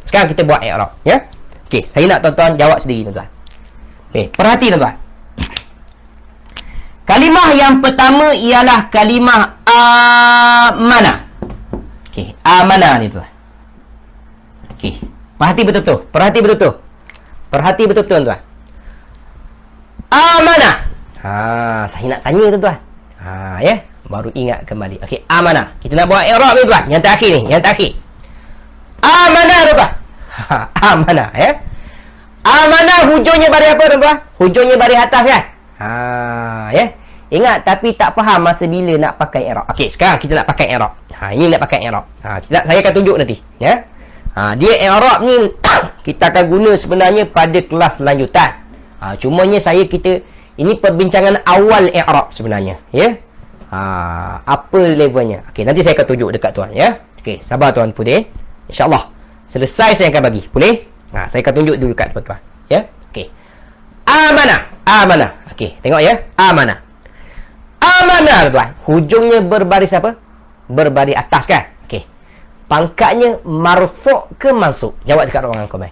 Sekarang kita buat i'rab, ya. Okey, saya nak tuan-tuan jawab sendiri, tuan-tuan. Okey, perhati tuan-tuan. Kalimah yang pertama ialah kalimah amana. Okey, amana ni tuan. Okey, perhati betul-betul. Perhati betul-betul. Perhati betul-betul tuan. Amana. Saya nak tanya tuan-tuan. Ya, baru ingat kembali. Okey, amana. Kita nak buat i'rab ni tuan. Yang terakhir ni, yang terakhir. Amana tuan. Amana, ya. Amana hujungnya baris apa tuan-tuan? Hujungnya baris atas kan? Ya. Ingat, tapi tak faham masa bila nak pakai i'rab. Okey, sekarang kita nak pakai i'rab. Ini nak pakai i'rab. Saya akan tunjuk nanti, ya. Dia i'rab ni kita akan guna sebenarnya pada kelas lanjutan. Cumanya ini perbincangan awal i'rab sebenarnya, ya. Apa levelnya? Okey, nanti saya akan tunjuk dekat tuan, ya. Okey, sabar tuan Pudin. InsyaAllah selesai saya akan bagi. Boleh? Saya akan tunjuk dulu dekat tuan-tuan, ya. Okey. Amana. Amana. Okey, tengok ya. Amana. Amana tuan. Hujungnya berbaris apa? Berbaris atas kan? Okey. Pangkatnya marfu' ke mansub? Jawab dekat ruangan komen.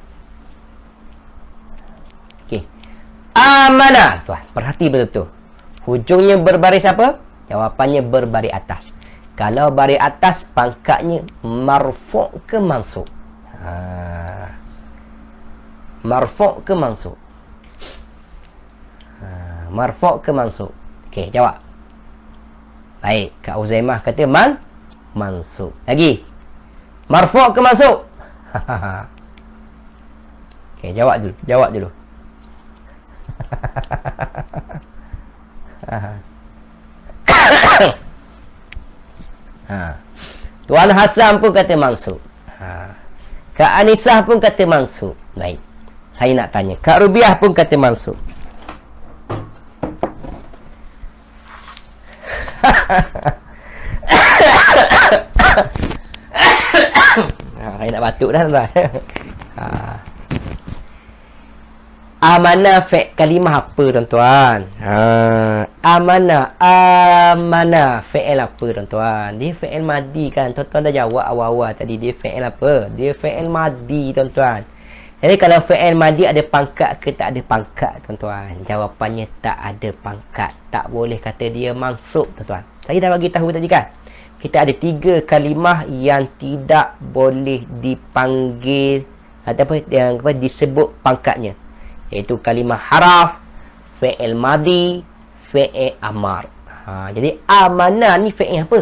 Okey. Amana tuan. Perhati betul-betul. Hujungnya berbaris apa? Jawapannya berbaris atas. Kalau baris atas, pangkatnya marfu' ke mansub? Marfu' ke mansub? Marfu' ke mansub? Okey, jawab. Baik, Kak Uzaimah kata mansub. Lagi. Marfu' ke mansub? Okey, jawab dulu. Jawab dulu. Tuan Hasan pun kata mansub. Kak Anisah pun kata mansub. Baik. Saya nak tanya. Kak Rubiah pun kata mansub. Saya nak batuk dah tuan. Amanah kalimah apa tuan-tuan? Amanah fi'il apa tuan-tuan? Dia fi'il madi kan? Tuan-tuan dah jawab awal-awal tadi. Dia fi'il apa? Dia fi'il madi tuan-tuan. Jadi kalau fi'il madi ada pangkat ke tak ada pangkat tuan-tuan? Jawapannya tak ada pangkat. Tak boleh kata dia mansub tuan-tuan. Saya dah bagi tahu tadi kan? Kita ada 3 kalimah yang tidak boleh dipanggil ataupun yang disebut pangkatnya. Iaitu kalimah haraf, fi'il madi, fi'il amar. Jadi amanah ni fi'il apa?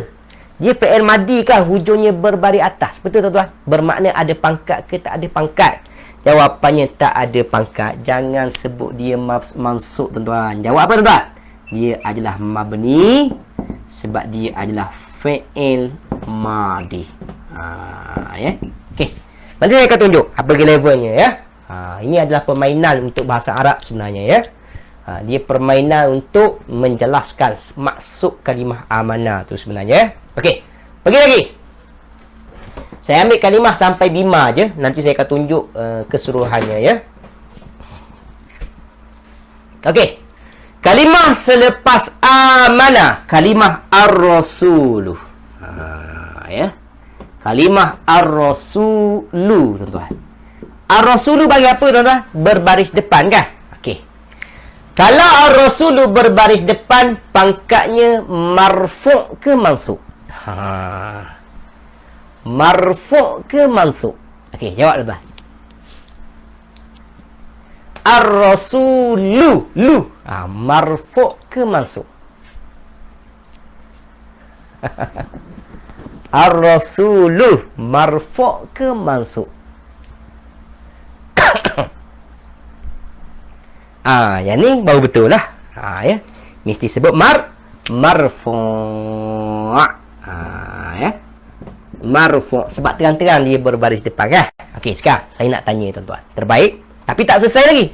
Dia fi'il madi kan, hujungnya berbaris atas. Betul tuan-tuan? Bermakna ada pangkat ke tak ada pangkat? Jawapannya tak ada pangkat. Jangan sebut dia mansub tuan-tuan. Jawab apa tuan-tuan? Dia adalah mabni sebab dia adalah fi'il madi. Ya. Okey. Nanti saya akan tunjuk apa levelnya ya. Ini adalah permainan untuk bahasa Arab sebenarnya ya. Dia permainan untuk menjelaskan maksud kalimah amanah tu sebenarnya. Okey. Pergi lagi. Saya ambil kalimah sampai bima je. Nanti saya akan tunjuk keseluruhannya ya. Okey. Kalimah selepas amanah, kalimah ar-rasuluh. Ya. Kalimah ar-rasulu tuan-tuan. Ar-rasulu bagi apa tuan-tuan? Berbaris depan kan? Okey. Kalau ar-rasulu berbaris depan, pangkatnya marfu' ke mansub? Marfu' ke mansub? Okey, jawab tuan-tuan. Ar-rasulu marfu' ke mansub? Ar-rasulu marfu' ke mansub? Yang ni baru betul lah. Ya. Mesti sebut marfu'. Ya. Marfu' sebab terang-terang dia berbaris depan kan. Okey, sekarang saya nak tanya tuan-tuan. Terbaik, tapi tak selesai lagi.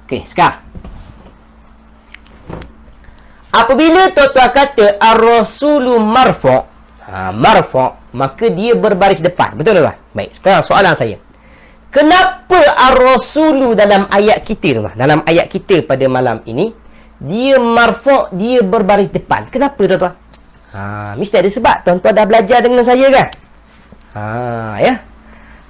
Okey, sekarang. Apabila tuan-tuan kata ar-rasulu marfu', marfu', maka dia berbaris depan. Betul tak? Baik, sekarang soalan saya. Kenapa ar-rasulu dalam ayat kita tuan-tuan? Dalam ayat kita pada malam ini, dia marfu', dia berbaris depan. Kenapa tuan-tuan? Mesti ada sebab. Tuan-tuan dah belajar dengan saya kan? Ya.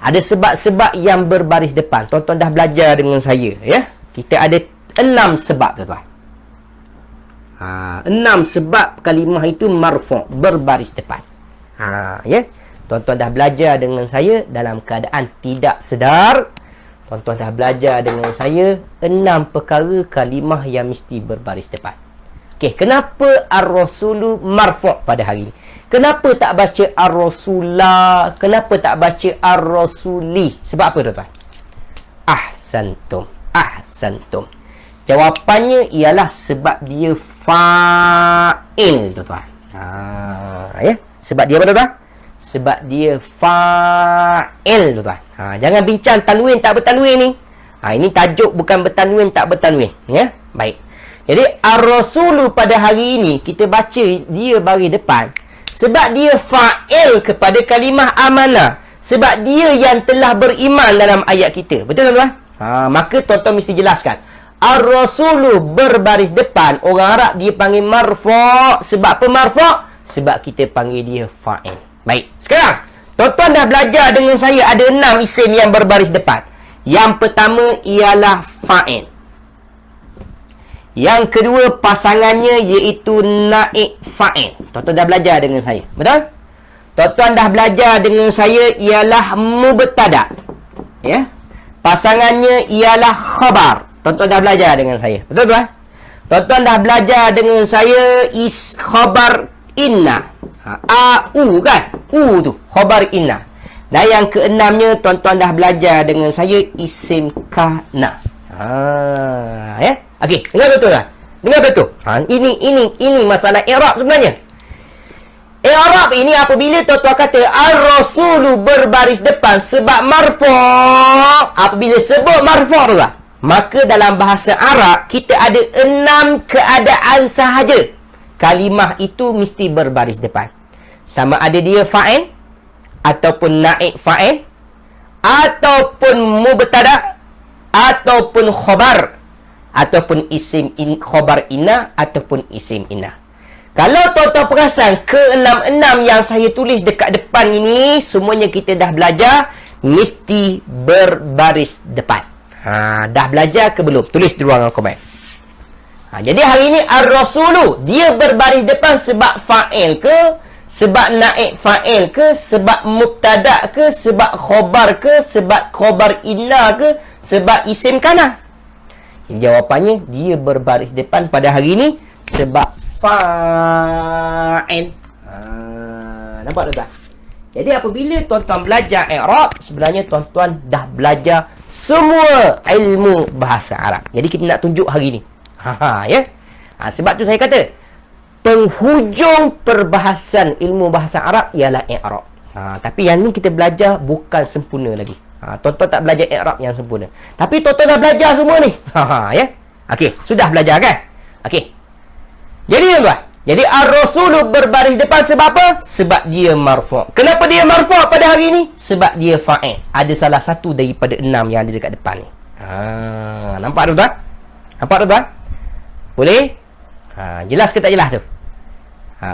Ada sebab-sebab yang berbaris depan. Tuan-tuan dah belajar dengan saya, ya. Kita ada 6 sebab, tuan-tuan. 6 sebab kalimah itu marfu', berbaris depan. Ya. Tuan-tuan dah belajar dengan saya dalam keadaan tidak sedar. Tuan-tuan dah belajar dengan saya 6 perkara kalimah yang mesti berbaris depan. Okey, kenapa ar-rasulu marfu' pada hari ini? Kenapa tak baca ar-rasulah? Kenapa tak baca ar-rasuli? Sebab apa, tuan-tuan? Ahsantum. Ahsantum. Jawapannya ialah sebab dia fa'il, tuan-tuan. Ya. Sebab dia apa, tuan-tuan? Sebab dia fa'il, tuan-tuan. Jangan bincang tanwin tak bertanwin ni. Ini tajuk bukan bertanwin tak bertanwin, ya. Baik. Jadi ar-rasulu pada hari ini kita baca dia baris depan sebab dia fa'il kepada kalimah amanah. Sebab dia yang telah beriman dalam ayat kita. Betul, tuan-tuan? Maka tuan-tuan mesti jelaskan. Ar-rasulu berbaris depan, orang Arab dia panggil marfu'. Sebab apa marfu'? Sebab kita panggil dia fa'il. Baik. Sekarang, tuan-tuan dah belajar dengan saya ada 6 isim yang berbaris depan. Yang pertama ialah fa'il. Yang kedua pasangannya iaitu naib fa'il. Tuan-tuan dah belajar dengan saya. Betul? Tuan-tuan dah belajar dengan saya ialah mubtada'. Ya. Pasangannya ialah khabar. Tuan-tuan dah belajar dengan saya. Betul, tuan? Tuan-tuan dah belajar dengan saya khabar inna. U kan? U tu. Khabar inna. Dan yang keenamnya, tuan-tuan dah belajar dengan saya isim kana. Ya? Okey, dengar betul tak? Dengar betul. Ini masalah i'rab sebenarnya. I'rab ini apabila tuan-tuan kata ar-rasulu berbaris depan sebab marfu'. Apabila sebut marfu' tu lah, maka dalam bahasa Arab kita ada 6 keadaan sahaja kalimah itu mesti berbaris depan. Sama ada dia fa'il ataupun naib fa'il ataupun mubtada' ataupun khabar ataupun isim khabar inna ataupun isim inna. Kalau tuan-tuan perasan ke-6 yang saya tulis dekat depan ini semuanya kita dah belajar mesti berbaris depan. Dah belajar ke belum? Tulis di ruangan komen. Jadi hari ini ar-rasulu dia berbaris depan sebab fa'il ke, sebab naib fa'il ke, sebab mubtada' ke, sebab khabar ke, sebab khabar inna ke, sebab isim kana. Jawapannya dia berbaris depan pada hari ini sebab fa'il. Nampak tak? Jadi apabila tuan-tuan belajar i'rab, sebenarnya tuan-tuan dah belajar semua ilmu bahasa Arab. Jadi kita nak tunjuk hari ini. Ya. Sebab tu saya kata penghujung perbahasan ilmu bahasa Arab ialah i'rab. Tapi yang ni kita belajar bukan sempurna lagi. Tuan-tuan tak belajar i'rab yang sempurna. Tapi tuan-tuan dah belajar semua ni. Ya. Okey, sudah belajar kan? Okey. Jadi tuan-tuan, jadi ar-rasulu berbaris depan sebab apa? Sebab dia marfu'. Kenapa dia marfu' pada hari ini? Sebab dia fa'il. Ada salah satu daripada 6 yang ada dekat depan ni. Nampak tuan-tuan? Nampak tuan-tuan? Boleh? Jelas ke tak jelas tu?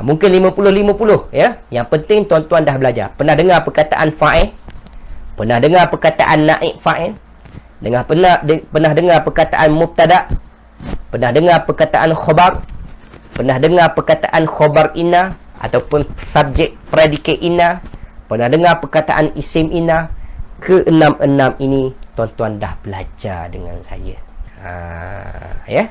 Mungkin 50-50 ya. Yang penting tuan-tuan dah belajar. Pernah dengar perkataan fa'il? Pernah dengar perkataan naib fa'il? Pernah dengar perkataan mubtada'? Pernah dengar perkataan khabar? Pernah dengar perkataan khabar inna ataupun subjek predikat inna? Pernah dengar perkataan isim inna? Ke-6 ini tuan-tuan dah belajar dengan saya. Ya.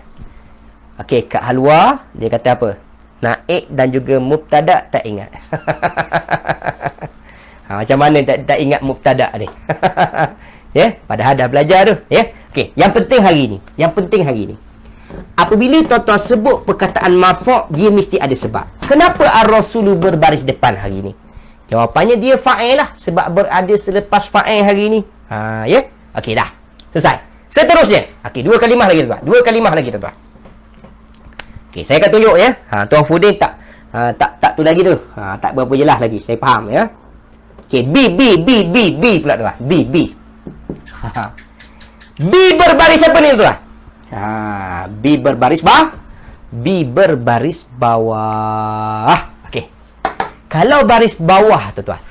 Okey, Kak Halwa dia kata apa? Naib dan juga mubtada' tak ingat. Macam mana tak ingat mubtada' ni? Ya, padahal dah belajar tu, ya. Okey, yang penting hari ini. Apabila tuan-tuan sebut perkataan marfu', dia mesti ada sebab. Kenapa ar-rasulu berbaris depan hari ini? Jawapannya dia fa'il lah, sebab berada selepas fa'il hari ini. Ya. Okey, dah. Selesai. Seterusnya. Okey, 2 kalimah lagi tuan-tuan. 2 kalimah lagi tuan-tuan. Okey, saya akan tunjuk ya. Tuan Fudin tak tu lagi tu. Tak berapa jelas lagi. Saya faham ya. Okey, B pula tuan. B. B berbaris apa ni tuan? B berbaris bawah. Okey. Kalau baris bawah tuan-tuan,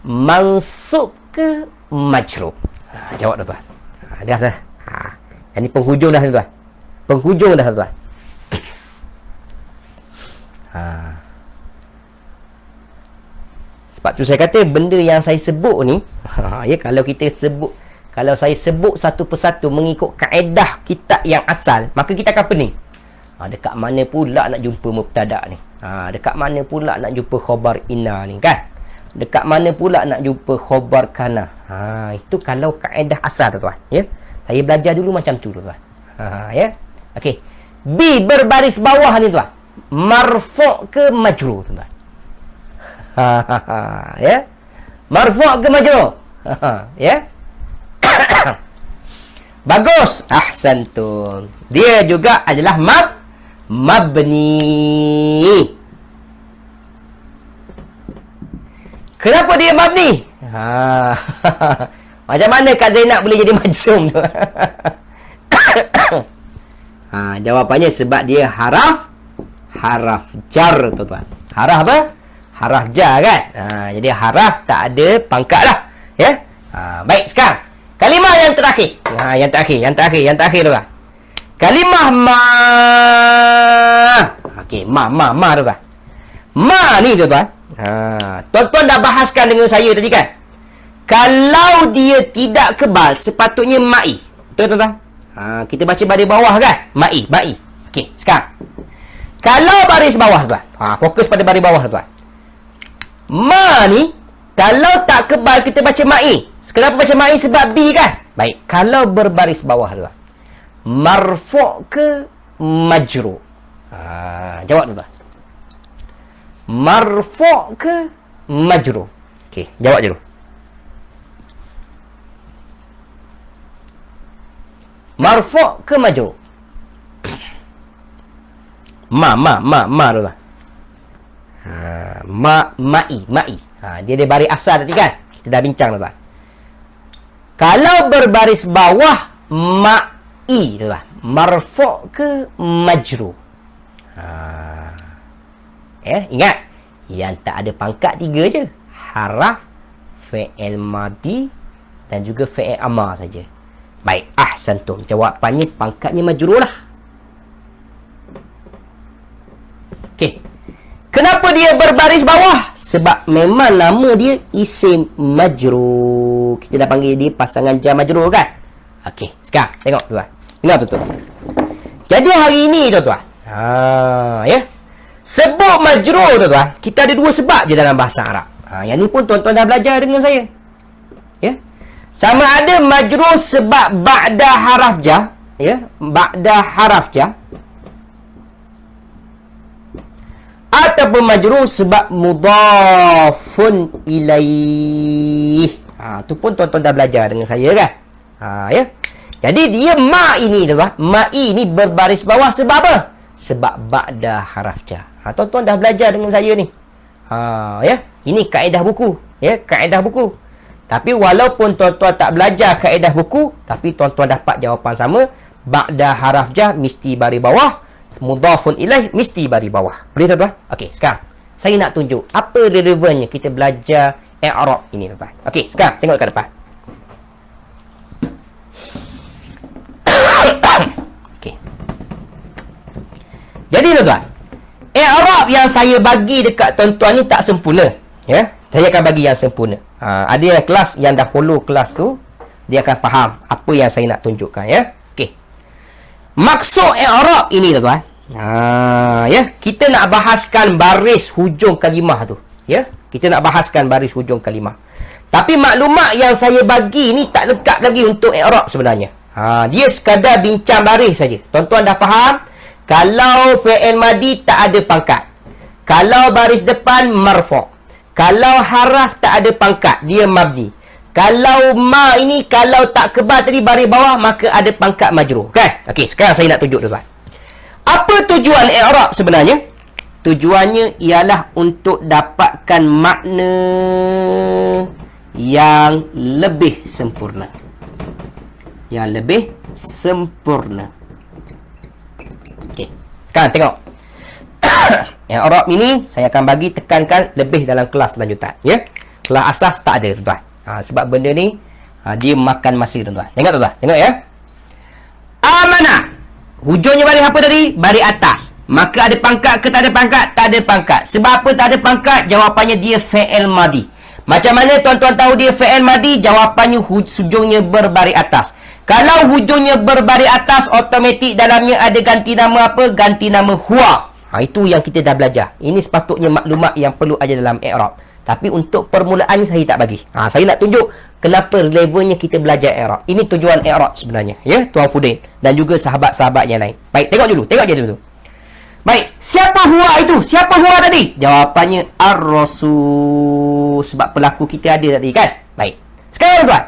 mansub ke majrur. Jawab tuan-tuan. Dah dah. Ini penghujung dah tuan. Penghujung dah tuan. Sebab tu saya kata benda yang saya sebut ni, ya, kalau saya sebut satu persatu mengikut kaedah kitab yang asal, maka kita akan pening. Dekat mana pula nak jumpa mubtada ni? Dekat mana pula nak jumpa khabar inna ni, kan? Dekat mana pula nak jumpa khabar kana? Itu kalau kaedah asal tuan, ya. Saya belajar dulu macam tu tuan. Ya. Okey. B berbaris bawah ni tuan. Marfu' ke majrur tuan. Ya. Marfu' ke majrur? Ya. Bagus. Ahsantum. Dia juga adalah mabni. Kenapa dia mabni? Macam mana Kak Zainab boleh jadi majzum tu? Jawapannya sebab dia haraf jar tuan-tuan. Haraf apa? Haraf jar kan? Jadi haraf tak ada pangkat lah. Ya? Baik, sekarang kalimah yang terakhir. Yang terakhir tuan. Kalimah ma. Okey, ma tuan. Ma ni tuan. Tuan-tuan dah bahaskan dengan saya tadi kan? Kalau dia tidak kebal, sepatutnya ma'i. Betul tuan-tuan? Kita baca baris bawah kan? Ma'i. Okey, sekarang kalau baris bawah tuan. Fokus pada baris bawah tuan. Ma ni kalau tak kebal kita baca ma'i. Kenapa baca ma'i? Sebab B kan? Baik, kalau berbaris bawah tuan. Marfu' ke majrur? Jawab tuan. Marfu' ke majrur? Okey, jawab dulu. Marfu' ke majrur? Ma tuan. Ma'i. Dia ada baris asal tadi kan? Kita dah bincang tuan. Kalau berbaris bawah ma'i tuan. Marfu' ke majrur? Ingat, yang tak ada pangkat 3 je. Haraf, fi'il madi dan juga fi'il amar saja. Baik, ahsantum. Jawapannya pangkatnya majrur lah. Okey. Kenapa dia berbaris bawah? Sebab memang nama dia isim majrur. Kita dah panggil dia pasangan jar majrur kan? Okey, sekarang tengok tuan. Ingat betul. Jadi hari ini tuan-tuan. Ya. Sebut majrur tuan-tuan, kita ada 2 sebab je dalam bahasa Arab. Yang ni pun tuan-tuan dah belajar dengan saya. Ya. Sama ada majrur sebab ba'da haraf jar, ya, ba'da haraf jar, ataupun majrur sebab mudhafun ilaih. Tu pun tuan-tuan dah belajar dengan saya kan? Ya. Jadi dia ma ini tuan, ma'i ni berbaris bawah sebab apa? Sebab ba'da haraf jar. Tuan-tuan dah belajar dengan saya ni. Ya, ini kaedah buku, ya, kaedah buku. Tapi walaupun tuan-tuan tak belajar kaedah buku, tapi tuan-tuan dapat jawapan sama. Ba'da haraf jar mesti baris bawah, mudhafun ilaih mesti baris bawah. Boleh tuan-tuan? Okey, sekarang saya nak tunjuk apa relevannya kita belajar i'rab ini tuan-tuan. Okey, sekarang tengok kat depan. Okey. Jadi tuan-tuan, i'rab yang saya bagi dekat tuan-tuan ni tak sempurna, ya. Saya akan bagi yang sempurna. Ada yang kelas yang dah follow kelas tu, dia akan faham apa yang saya nak tunjukkan, ya. Okey. Maksud i'rab ini tuan-tuan, ya, kita nak bahaskan baris hujung kalimah tu, ya. Kita nak bahaskan baris hujung kalimah. Tapi maklumat yang saya bagi ni tak lengkap lagi untuk i'rab sebenarnya. Dia sekadar bincang baris saja. Tuan-tuan dah faham? Kalau fi'il madi tak ada pangkat, kalau baris depan marfu', kalau haraf tak ada pangkat, dia mabni. Kalau ma ini, kalau tak kebal tadi baris bawah, maka ada pangkat majrur, kan? Okey, sekarang saya nak tunjuk tuan-tuan. Apa tujuan i'rab sebenarnya? Tujuannya ialah untuk dapatkan makna yang lebih sempurna. Yang lebih sempurna. Okey, sekarang tengok. I'rab ini saya akan bagi tekankan lebih dalam kelas lanjutan, ya. Kelas asas tak ada tuan. Sebab benda ni Dia makan masa, tuan-tuan. Tengok, tuan-tuan. Tengok, ya. Amanah. Hujungnya baris apa tadi? Baris atas. Maka ada pangkat ke tak ada pangkat? Tak ada pangkat. Sebab apa tak ada pangkat? Jawapannya dia fi'il madi. Macam mana tuan-tuan tahu dia fi'il madi? Jawapannya hujungnya berbaris atas. Kalau hujungnya berbaris atas, automatik dalamnya ada ganti nama apa? Ganti nama huwa. Itu yang kita dah belajar. Ini sepatutnya maklumat yang perlu ada dalam i'rab. Tapi untuk permulaan saya tak bagi. Saya nak tunjuk kenapa levelnya kita belajar i'rab. Ini tujuan i'rab sebenarnya. Ya, Tuan Fudin. Dan juga sahabat-sahabat yang lain. Baik, tengok dulu. Tengok je dulu. Baik, siapa huwa itu? Siapa huwa tadi? Jawapannya ar-rasul. Sebab pelaku kita ada tadi kan? Baik. Sekarang tuan.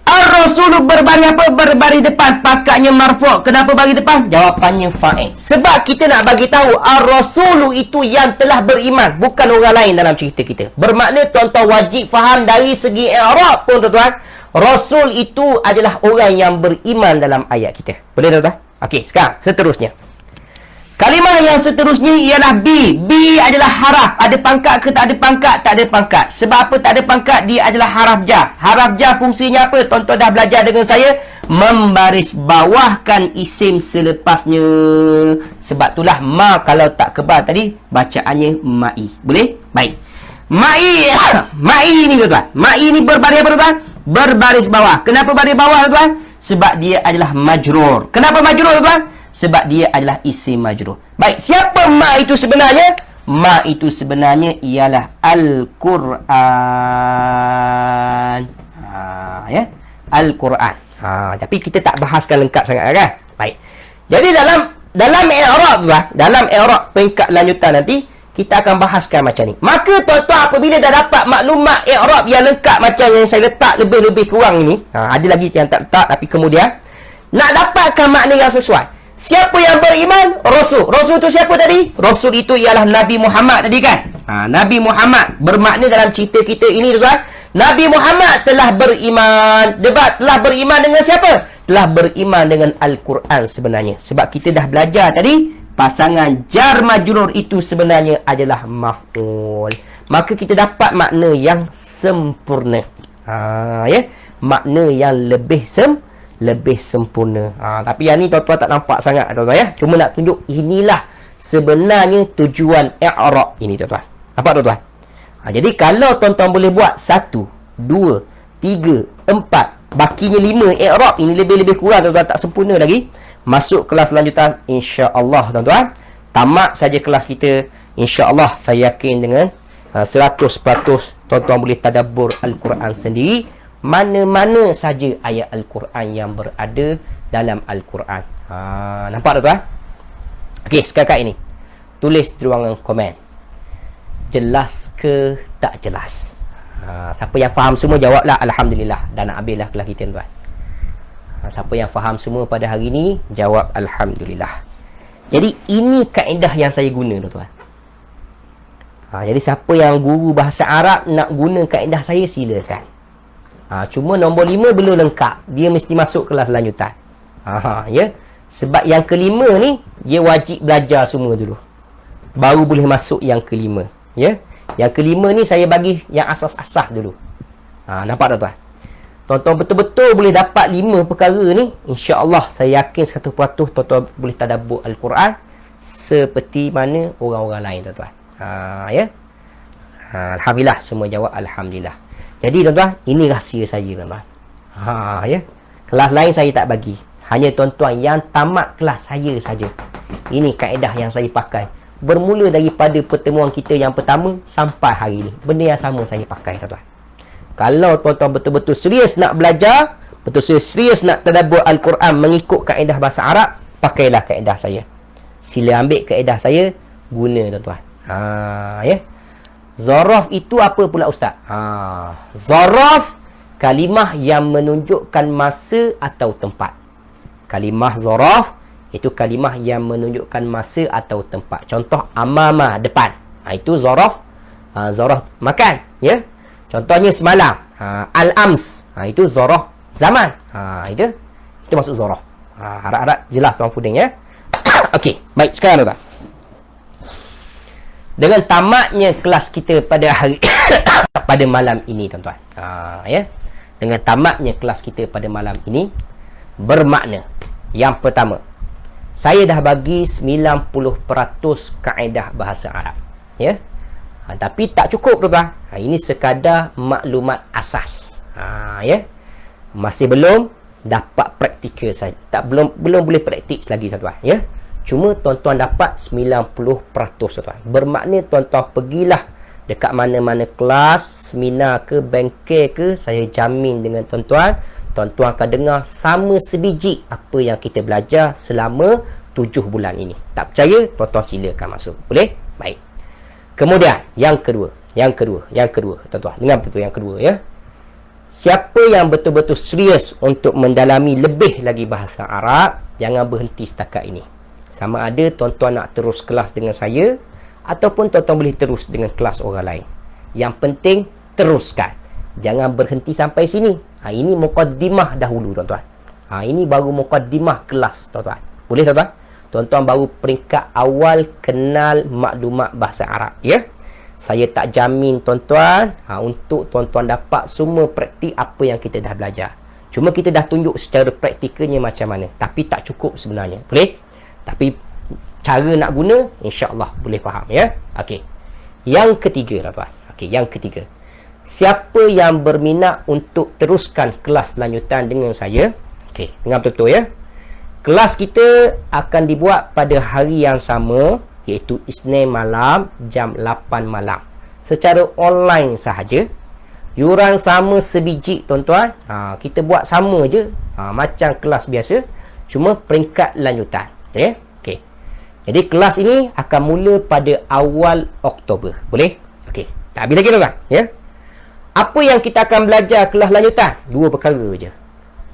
Ar-rasulu berbaris apa? Berbaris depan. Pakatnya marfu'. Kenapa bagi depan? Jawapannya fa'il. Sebab kita nak bagi tahu ar-rasulu itu yang telah beriman, bukan orang lain dalam cerita kita. Bermakna tuan-tuan wajib faham dari segi i'rab pun tuan-tuan. Rasul itu adalah orang yang beriman dalam ayat kita. Boleh tuan-tuan? Okey, sekarang seterusnya. Kalimah yang seterusnya ialah B. B adalah haraf. Ada pangkat ke tak ada pangkat? Tak ada pangkat. Sebab apa tak ada pangkat? Dia adalah haraf jar. Haraf jar fungsinya apa? Tuan-tuan dah belajar dengan saya. Membaris bawahkan isim selepasnya. Sebab itulah ma kalau tak kebal tadi, bacaannya ma'i. Boleh? Baik. Ma'i. Ma'i ni tuan-tuan. Ma'i ni berbaris apa tuan-tuan? Berbaris bawah. Kenapa baris bawah tuan-tuan? Sebab dia adalah majrur. Kenapa majrur tuan-tuan? Sebab dia adalah isim majrur. Baik, siapa ma itu sebenarnya? Ma itu sebenarnya ialah Al-Quran. Ya, Al-Quran. Tapi kita tak bahaskan lengkap sangat kan? Baik. Jadi dalam i'rab lah, dalam i'rab peringkat lanjutan nanti kita akan bahaskan macam ni. Maka tuan-tuan apabila dah dapat maklumat i'rab yang lengkap macam yang saya letak lebih kurang ini, ada lagi yang tak letak tapi kemudian nak dapatkan makna yang sesuai. Siapa yang beriman? Rasul. Rasul itu siapa tadi? Rasul itu ialah Nabi Muhammad tadi kan? Nabi Muhammad. Bermakna dalam cerita kita ini tuan, Nabi Muhammad telah beriman. Debat telah beriman dengan siapa? Telah beriman dengan Al-Quran sebenarnya. Sebab kita dah belajar tadi, pasangan jar majrur itu sebenarnya adalah maf'ul. Maka kita dapat makna yang sempurna. Ya, makna yang lebih sempurna. Tapi yang ni tuan-tuan tak nampak sangat tuan-tuan ya. Cuma nak tunjuk inilah sebenarnya tujuan i'rab ini tuan-tuan. Nampak tuan-tuan? Jadi kalau tuan-tuan boleh buat 1, 2, 3, 4, bakinya 5 i'rab ini lebih kurang tuan-tuan, tak sempurna lagi. Masuk kelas lanjutan insya-Allah tuan-tuan. Tamat saja kelas kita. Insya-Allah saya yakin dengan 100% tuan-tuan boleh tadabbur Al-Quran sendiri. Mana-mana saja ayat Al-Quran yang berada dalam Al-Quran. Nampak tuan-tuan? Okey, sekarang ini tulis di ruangan komen. Jelas ke tak jelas? Siapa yang faham semua jawablah Alhamdulillah. Dan nak habislah kelas kita tuan. Siapa yang faham semua pada hari ini jawab Alhamdulillah. Jadi ini kaedah yang saya guna tuan-tuan. Jadi siapa yang guru bahasa Arab nak guna kaedah saya silakan. Cuma nombor 5 belum lengkap. Dia mesti masuk kelas lanjutan. Ya. Sebab yang kelima ni dia wajib belajar semua dulu. Baru boleh masuk yang kelima. Ya. Yang kelima ni saya bagi yang asas-asas dulu. Nampak tak tuan? Tuan-tuan betul-betul boleh dapat 5 perkara ni, insya-Allah saya yakin 100% tuan-tuan boleh tadabbur Al-Quran seperti mana orang-orang lain tuan-tuan. Ya. Alhamdulillah semua jawab alhamdulillah. Jadi tuan-tuan, ini rahsia saya tuan-tuan. Ya. Kelas lain saya tak bagi. Hanya tuan-tuan yang tamat kelas saya saja. Ini kaedah yang saya pakai. Bermula daripada pertemuan kita yang pertama sampai hari ini. Benda yang sama saya pakai tuan-tuan. Kalau tuan-tuan betul-betul serius nak belajar, betul serius nak tadabbur Al-Quran mengikut kaedah bahasa Arab, pakailah kaedah saya. Sila ambil kaedah saya, guna tuan-tuan. Ya. Zaraf itu apa pula ustaz? Zaraf kalimah yang menunjukkan masa atau tempat. Kalimah zaraf itu kalimah yang menunjukkan masa atau tempat. Contoh amama, depan. Itu zaraf. Zaraf makan, ya. Contohnya semalam, al-ams. Itu zaraf zaman. Itu masuk zaraf. Harap-harap jelas tuan Puding ya. Okey, baik sekarang tuan. Dengan tamatnya kelas kita pada hari pada malam ini tuan-tuan. Ya. dengan tamatnya kelas kita pada malam ini bermakna yang pertama, saya dah bagi 90% kaedah bahasa Arab, ya. Tapi tak cukup tuan-tuan. Ini sekadar maklumat asas. Ya. Masih belum dapat praktikal saja. Belum boleh praktik lagi tuan-tuan, ya. Cuma tuan-tuan dapat 90% tuan-tuan. Bermakna tuan-tuan pergilah dekat mana-mana kelas, seminar ke, bengkel ke, saya jamin dengan tuan-tuan, tuan-tuan akan dengar sama sebiji apa yang kita belajar selama 7 bulan ini. Tak percaya, tuan-tuan silakan masuk. Boleh? Baik. Kemudian, yang kedua, tuan-tuan. Dengar betul-betul yang kedua, ya. Siapa yang betul-betul serius untuk mendalami lebih lagi bahasa Arab, jangan berhenti setakat ini. Sama ada tuan-tuan nak terus kelas dengan saya, ataupun tuan-tuan boleh terus dengan kelas orang lain. Yang penting, teruskan. Jangan berhenti sampai sini. Ini muqaddimah dahulu, tuan-tuan. Ini baru muqaddimah kelas, tuan-tuan. Boleh, tuan-tuan? Tuan-tuan baru peringkat awal kenal maklumat bahasa Arab, ya. Saya tak jamin tuan-tuan untuk tuan-tuan dapat semua praktik apa yang kita dah belajar. Cuma kita dah tunjuk secara praktikalnya macam mana. Tapi tak cukup sebenarnya. Boleh? Tapi cara nak guna, insya-Allah boleh faham, ya. Okey. Yang ketiga, tuan-tuan. Okey, yang ketiga. Siapa yang berminat untuk teruskan kelas lanjutan dengan saya? Okey, dengar betul-betul, ya. Kelas kita akan dibuat pada hari yang sama, iaitu Isnin malam jam 8 malam. Secara online sahaja. Yuran sama sebiji, tuan-tuan. Kita buat sama je. Macam kelas biasa. Cuma peringkat lanjutan. Okay? Okay. Jadi kelas ini akan mula pada awal Oktober. Boleh? Okey. Tak habis lagi, tuan-tuan. Ya? Apa yang kita akan belajar kelas lanjutan? 2 perkara je.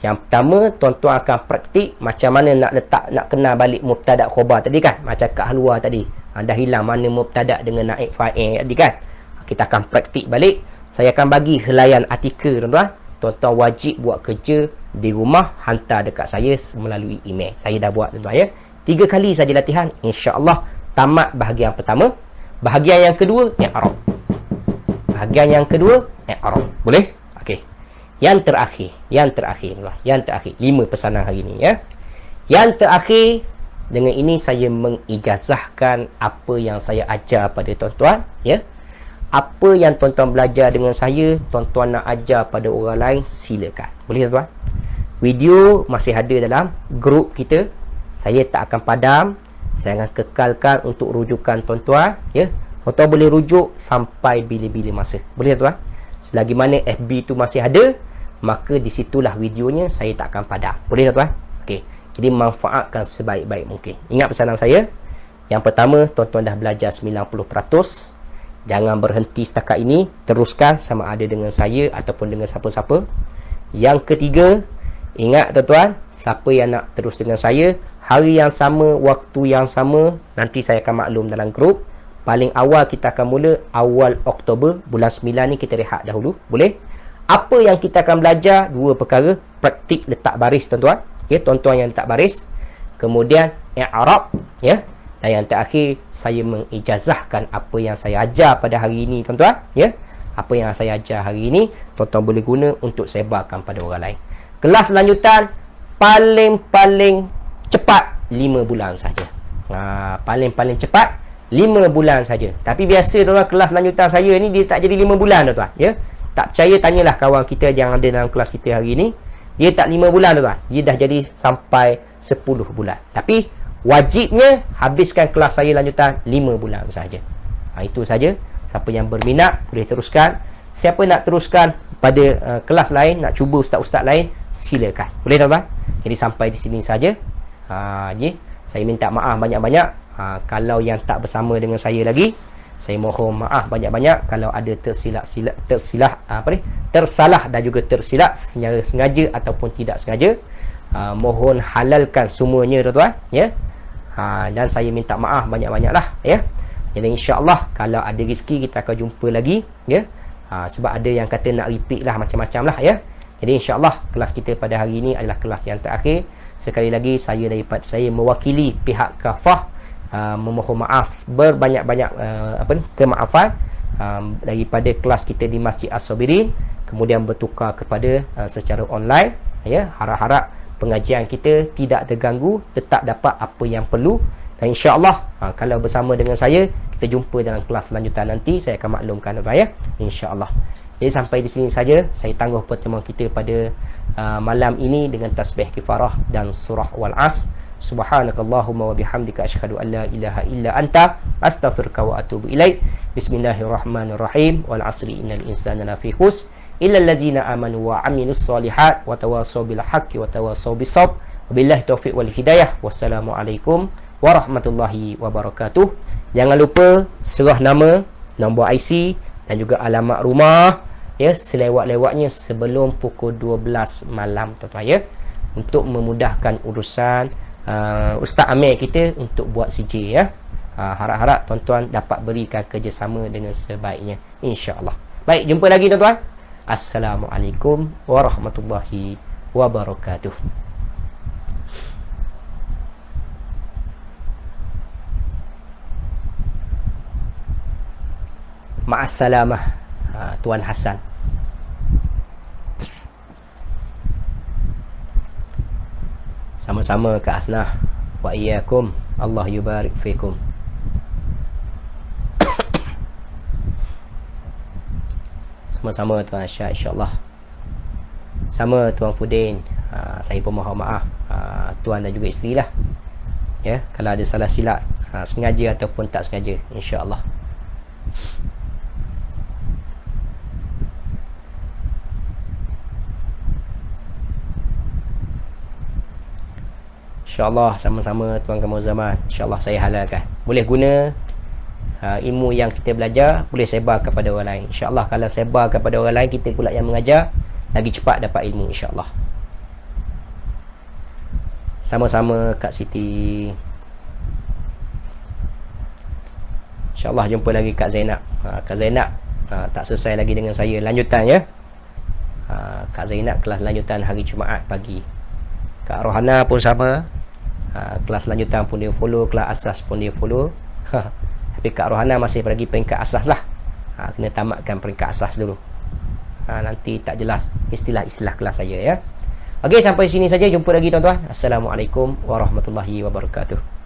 Yang pertama, tuan-tuan akan praktik macam mana nak kenal balik mubtada' khobar tadi kan. Macam kat luar tadi. Dah hilang mana mubtada' dengan naib fa'il tadi kan. Kita akan praktik balik. Saya akan bagi helaian artikel, tuan-tuan. Tuan-tuan wajib buat kerja di rumah, hantar dekat saya melalui email. Saya dah buat, tuan-tuan, ya. 3 kali saja latihan. InsyaAllah tamat bahagian pertama. Bahagian yang kedua, i'rab. Bahagian yang kedua, i'rab. Boleh? Okey. Yang terakhir 5 pesanan hari ini, ya. Yang terakhir, dengan ini saya mengijazahkan apa yang saya ajar pada tuan-tuan, ya. Apa yang tuan-tuan belajar dengan saya, tuan-tuan nak ajar pada orang lain, silakan. Boleh, tuan-tuan? Video masih ada dalam grup kita. Saya tak akan padam. Saya akan kekalkan untuk rujukan tuan-tuan, ya. Tuan-tuan boleh rujuk sampai bila-bila masa. Boleh, tuan-tuan? Selagi mana FB tu masih ada, maka di situlah videonya saya tak akan padam. Boleh, tuan-tuan? Okey. Jadi manfaatkan sebaik-baik mungkin. Ingat pesanan saya. Yang pertama, tuan-tuan dah belajar 90%. Jangan berhenti setakat ini. Teruskan sama ada dengan saya ataupun dengan siapa-siapa. Yang ketiga, ingat, tuan-tuan, siapa yang nak terus dengan saya, hari yang sama, waktu yang sama, nanti saya akan maklum dalam grup. Paling awal kita akan mula awal Oktober. Bulan 9 ni kita rehat dahulu. Boleh? Apa yang kita akan belajar? 2 perkara. Praktik letak baris, tuan-tuan. Ya, tuan-tuan yang letak baris. Kemudian i'rab, ya. Dan yang terakhir, saya mengijazahkan apa yang saya ajar pada hari ini, tuan-tuan, ya. Apa yang saya ajar hari ini, tuan-tuan boleh guna untuk sebarkan pada orang lain. Kelas lanjutan paling cepat 5 bulan saja. Paling cepat 5 bulan saja. Tapi biasa, tuan-tuan, kelas lanjutan saya ni dia tak jadi 5 bulan, tuan-tuan, ya. Tak percaya, tanyalah kawan kita yang ada dalam kelas kita hari ini. Dia tak 5 bulan, tuan-tuan. Dia dah jadi sampai 10 bulan. Tapi wajibnya habiskan kelas saya lanjutan 5 bulan saja. Itu saja. Siapa yang berminat boleh teruskan. Siapa nak teruskan pada kelas lain, nak cuba ustaz-ustaz lain, silakan. Boleh, tuan-tuan? Jadi sampai di sini saja. Saya minta maaf banyak-banyak. Kalau yang tak bersama dengan saya lagi, saya mohon maaf banyak-banyak kalau ada tersalah dan juga tersilap secara sengaja ataupun tidak sengaja. Mohon halalkan semuanya, tuan-tuan, ya. Dan saya minta maaf banyak-banyak lah, ya. Jadi insya-Allah kalau ada rezeki kita akan jumpa lagi, ya. Sebab ada yang kata nak repeat lah, macam-macam lah, ya. Jadi insya-Allah kelas kita pada hari ini adalah kelas yang terakhir. Sekali lagi saya mewakili pihak Kafah memohon maaf berbanyak-banyak kemaafan daripada kelas kita di Masjid As-Sabirin. kemudian bertukar kepada secara online, ya. Harap-harap pengajian kita tidak terganggu, tetap dapat apa yang perlu. Dan insya-Allah kalau bersama dengan saya, kita jumpa dalam kelas lanjutan nanti. Saya akan maklumkan tuan ya, insya-Allah. Jadi sampai di sini saja saya tangguh pertemuan kita pada malam ini dengan tasbih kifarah dan surah Wal-As. Subhanakallahumma wa bihamdika asyhadu an la ilaha illa anta astaghfiruka wa atubu ilaik. Bismillahirrahmanirrahim. Wal 'asri innal insana lafi khusr illa allazina amanu wa 'amilus solihat wa tawassaw bil haqqi wa tawassaw bis sabr. Wabillahi taufiq wal hidayah. Wassalamualaikum warahmatullahi wabarakatuh. Jangan lupa serah nama, nombor IC dan juga alamat rumah, ya, selewat-lewatnya sebelum pukul 12 malam tuan-tuan, ya, untuk memudahkan urusan Ustaz Amir kita untuk buat CJ, ya. Harap-harap tuan-tuan dapat berikan kerjasama dengan sebaiknya, insya-Allah. Baik, jumpa lagi tuan-tuan. Assalamualaikum warahmatullahi wabarakatuh. Ma'assalamah, Tuan Hasan. Sama-sama Kak Asnah. Wa iyyakum. Allah yubarik fikum. Sama-sama Tuan Syah, insya-Allah. Sama Tuan Fudin. Saya pun mohon maaf, Tuan dan juga isteri lah, ya, kalau ada salah silap, sengaja ataupun tak sengaja, insya-Allah. InsyaAllah sama-sama Tuan Kamal Zaman. InsyaAllah saya halalkan. Boleh guna ilmu yang kita belajar, boleh sebar kepada orang lain. InsyaAllah kalau sebar kepada orang lain, kita pula yang mengajar, lagi cepat dapat ilmu, insyaAllah. Sama-sama Kak Siti. InsyaAllah jumpa lagi Kak Zainab. Kak Zainab tak selesai lagi dengan saya. Lanjutan, ya. Kak Zainab kelas lanjutan hari Jumaat pagi. Kak Rohana pun sama. Kelas lanjutan pun dia follow, kelas asas pun dia follow. Tapi Kak Rohana masih pergi peringkat asas lah. Kena tamatkan peringkat asas dulu. Nanti tak jelas istilah-istilah kelas saya, ya. Okey, sampai sini saja. Jumpa lagi tuan-tuan. Assalamualaikum warahmatullahi wabarakatuh.